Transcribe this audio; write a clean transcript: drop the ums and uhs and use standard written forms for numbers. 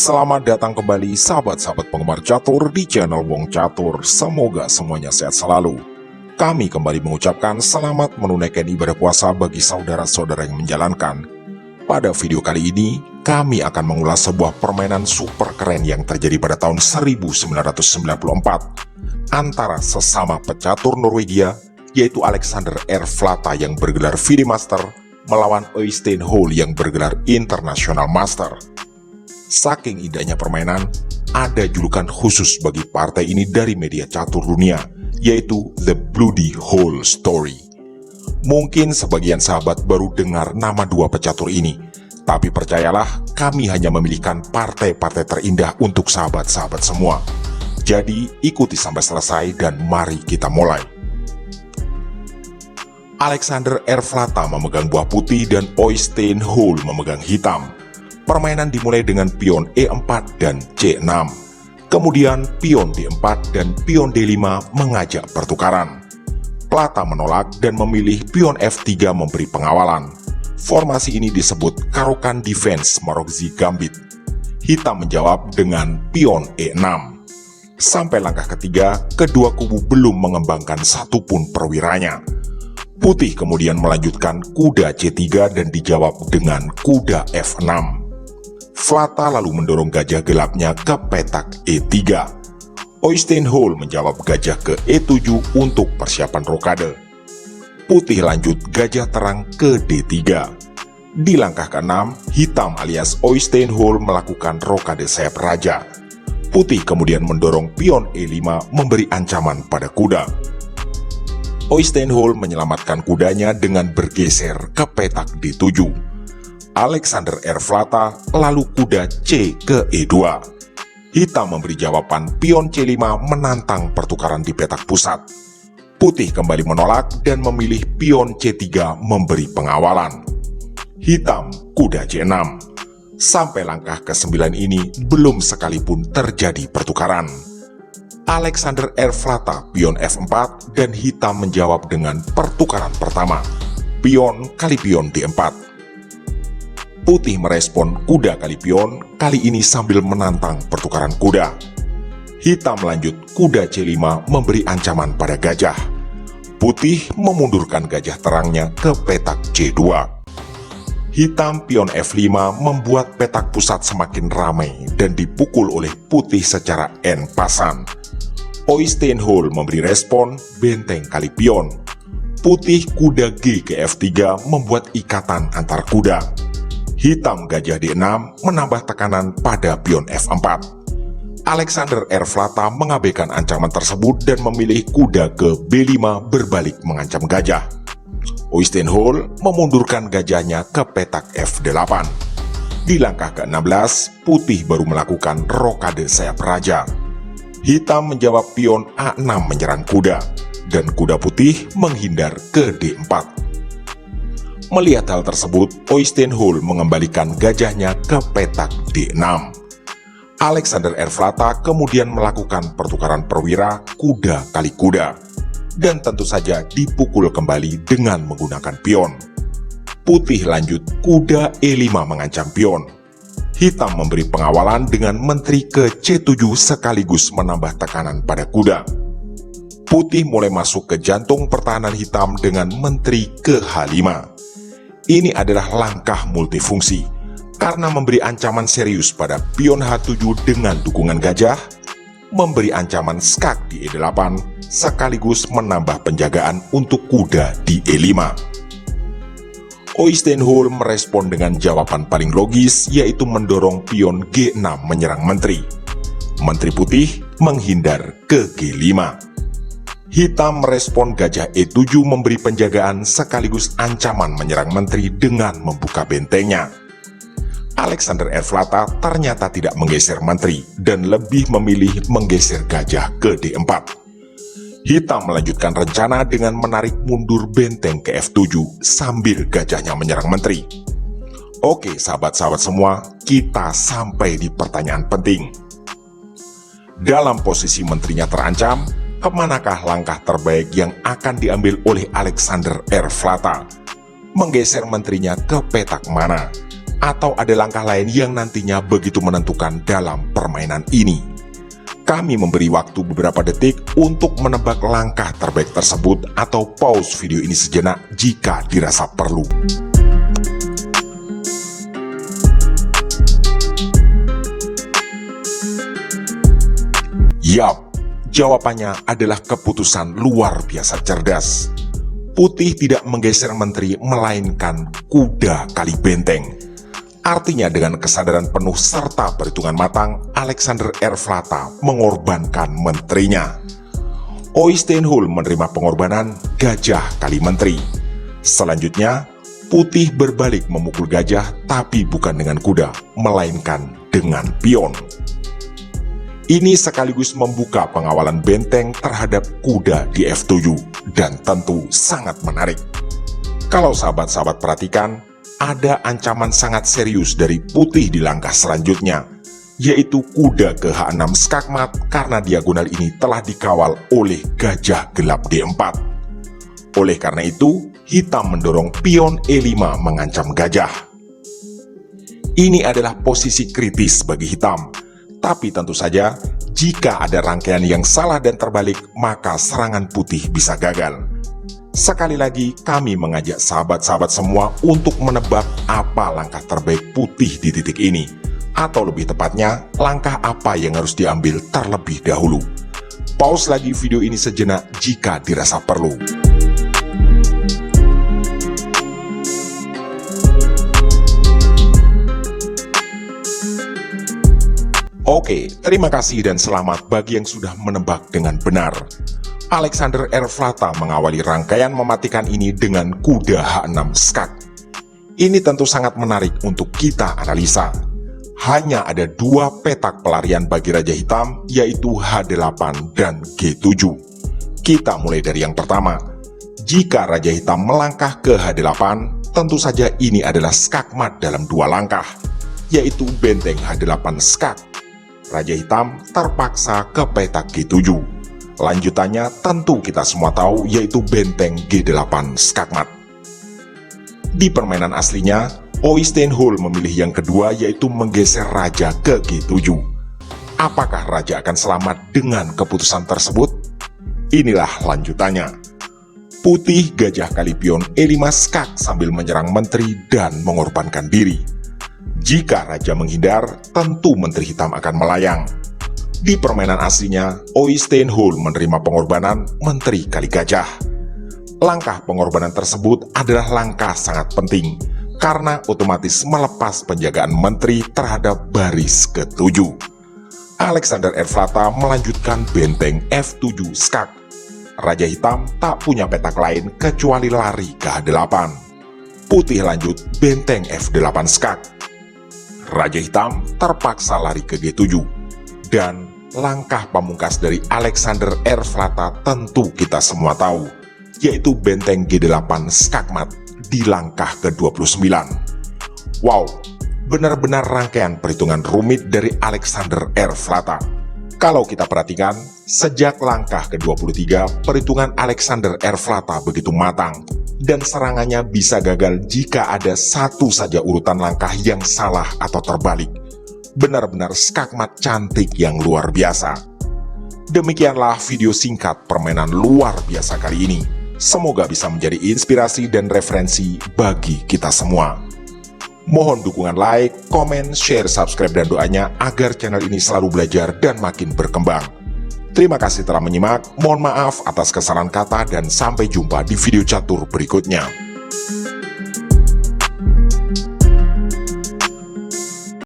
Selamat datang kembali sahabat-sahabat penggemar catur di channel Wong Catur. Semoga semuanya sehat selalu. Kami kembali mengucapkan selamat menunaikan ibadah puasa bagi saudara-saudara yang menjalankan. Pada video kali ini, kami akan mengulas sebuah permainan super keren yang terjadi pada tahun 1994 antara sesama pecatur Norwegia, yaitu Alexander R. Flata yang bergelar FIDE Master melawan Øystein Hoel yang bergelar International Master. Saking indahnya permainan, ada julukan khusus bagi partai ini dari media catur dunia, yaitu The Bloody Hoel Story. Mungkin sebagian sahabat baru dengar nama dua pecatur ini, tapi percayalah, kami hanya memilihkan partai-partai terindah untuk sahabat-sahabat semua. Jadi, ikuti sampai selesai dan mari kita mulai. Alexander R. Flata memegang buah putih dan Øystein Hoel memegang hitam. Permainan dimulai dengan pion E4 dan C6. Kemudian pion D4 dan pion D5 mengajak pertukaran. Flata menolak dan memilih pion F3 memberi pengawalan. Formasi ini disebut Karokan Defense Marozzi Gambit. Hitam menjawab dengan pion E6. Sampai langkah ketiga, kedua kubu belum mengembangkan satupun perwiranya. Putih kemudian melanjutkan kuda C3 dan dijawab dengan kuda F6. Flata lalu mendorong gajah gelapnya ke petak E3. Øystein Hoel menjawab gajah ke E7 untuk persiapan rokade. Putih lanjut gajah terang ke D3. Di langkah ke-6, hitam alias Øystein Hoel melakukan rokade sayap raja. Putih kemudian mendorong pion E5 memberi ancaman pada kuda. Øystein Hoel menyelamatkan kudanya dengan bergeser ke petak D7. Alexander R. Flata lalu kuda C ke E2. Hitam memberi jawaban pion C5 menantang pertukaran di petak pusat. Putih kembali menolak dan memilih pion C3 memberi pengawalan. Hitam kuda C6. Sampai langkah ke-9 ini belum sekalipun terjadi pertukaran. Alexander R. Flata pion F4 dan hitam menjawab dengan pertukaran pertama. Pion kali pion D4. Putih merespon kuda kali pion, kali ini sambil menantang pertukaran kuda. Hitam lanjut kuda C5 memberi ancaman pada gajah. Putih memundurkan gajah terangnya ke petak C2. Hitam pion F5 membuat petak pusat semakin ramai dan dipukul oleh putih secara en-pasan. Øystein Hoel memberi respon benteng kali pion. Putih kuda G ke F3 membuat ikatan antar kuda. Hitam gajah D6 menambah tekanan pada pion F4. Alexander R. Flata mengabaikan ancaman tersebut dan memilih kuda ke B5 berbalik mengancam gajah. Øystein Hoel memundurkan gajahnya ke petak F8. Di langkah ke-16, putih baru melakukan rokade sayap raja. Hitam menjawab pion A6 menyerang kuda, dan kuda putih menghindar ke D4. Melihat hal tersebut, Øystein Hoel mengembalikan gajahnya ke petak D6. Alexander R. Flata kemudian melakukan pertukaran perwira kuda kali kuda, dan tentu saja dipukul kembali dengan menggunakan pion. Putih lanjut kuda E5 mengancam pion. Hitam memberi pengawalan dengan menteri ke C7 sekaligus menambah tekanan pada kuda. Putih mulai masuk ke jantung pertahanan hitam dengan menteri ke H5. Ini adalah langkah multifungsi, karena memberi ancaman serius pada pion H7 dengan dukungan gajah, memberi ancaman skak di E8, sekaligus menambah penjagaan untuk kuda di E5. Øystein Hoel merespon dengan jawaban paling logis, yaitu mendorong pion G6 menyerang menteri. Menteri putih menghindar ke G5. Hitam merespon gajah E7 memberi penjagaan sekaligus ancaman menyerang menteri dengan membuka bentengnya. Alexander R. Flata ternyata tidak menggeser menteri dan lebih memilih menggeser gajah ke D4. Hitam melanjutkan rencana dengan menarik mundur benteng ke F7 sambil gajahnya menyerang menteri. Oke sahabat-sahabat semua, kita sampai di pertanyaan penting. Dalam posisi menterinya terancam, kemanakah langkah terbaik yang akan diambil oleh Alexander R. Flata? Menggeser menterinya ke petak mana? atau ada langkah lain yang nantinya begitu menentukan dalam permainan ini? Kami memberi waktu beberapa detik untuk menebak langkah terbaik tersebut atau pause video ini sejenak jika dirasa perlu. Yap, jawabannya adalah keputusan luar biasa cerdas. Putih tidak menggeser menteri melainkan kuda kali benteng. Artinya dengan kesadaran penuh serta perhitungan matang, Alexander Erflata mengorbankan menterinya. Oystein Hoel menerima pengorbanan gajah kali menteri. Selanjutnya, Putih berbalik memukul gajah tapi bukan dengan kuda, melainkan dengan pion. Ini sekaligus membuka pengawalan benteng terhadap kuda di F7 dan tentu sangat menarik. Kalau sahabat-sahabat perhatikan, ada ancaman sangat serius dari Putih di langkah selanjutnya, yaitu kuda ke H6 skakmat karena diagonal ini telah dikawal oleh gajah gelap D4. Oleh karena itu, hitam mendorong pion E5 mengancam gajah. Ini adalah posisi kritis bagi hitam, tapi tentu saja jika ada rangkaian yang salah dan terbalik, maka serangan Putih bisa gagal. Sekali lagi, kami mengajak sahabat-sahabat semua untuk menebak apa langkah terbaik Putih di titik ini. Atau lebih tepatnya, langkah apa yang harus diambil terlebih dahulu. Pause lagi video ini sejenak jika dirasa perlu. Oke, terima kasih dan selamat bagi yang sudah menebak dengan benar. Alexander Erflata mengawali rangkaian mematikan ini dengan kuda H6 skak. Ini tentu sangat menarik untuk kita analisa. Hanya ada dua petak pelarian bagi Raja Hitam, yaitu H8 dan G7. Kita mulai dari yang pertama. Jika Raja Hitam melangkah ke H8, tentu saja ini adalah skakmat dalam dua langkah, yaitu benteng H8 skak. Raja Hitam terpaksa ke petak G7. Lanjutannya tentu kita semua tahu, yaitu benteng G8 skakmat. Di permainan aslinya, Oystein Hoel memilih yang kedua, yaitu menggeser raja ke G7. Apakah raja akan selamat dengan keputusan tersebut? Inilah lanjutannya. Putih gajah kali pion E5 skak sambil menyerang menteri dan mengorbankan diri. Jika raja menghindar, tentu menteri hitam akan melayang. Di permainan aslinya, Oystein Hoel menerima pengorbanan menteri kali gajah. Langkah pengorbanan tersebut adalah langkah sangat penting, karena otomatis melepas penjagaan menteri terhadap baris ke-7. Alexander Erflata melanjutkan benteng F7 skak. Raja Hitam tak punya petak lain kecuali lari ke H8. Putih lanjut benteng F8 skak. Raja Hitam terpaksa lari ke G7. Dan langkah pamungkas dari Alexander Erflata tentu kita semua tahu, yaitu benteng G8 skakmat di langkah ke-29. Wow, benar-benar rangkaian perhitungan rumit dari Alexander Erflata. Kalau kita perhatikan, sejak langkah ke-23, perhitungan Alexander Erflata begitu matang, dan serangannya bisa gagal jika ada satu saja urutan langkah yang salah atau terbalik. Benar-benar skakmat cantik yang luar biasa. Demikianlah video singkat permainan luar biasa kali ini. Semoga bisa menjadi inspirasi dan referensi bagi kita semua. Mohon dukungan like, komen, share, subscribe, dan doanya agar channel ini selalu belajar dan makin berkembang. Terima kasih telah menyimak, mohon maaf atas kesalahan kata, dan sampai jumpa di video catur berikutnya.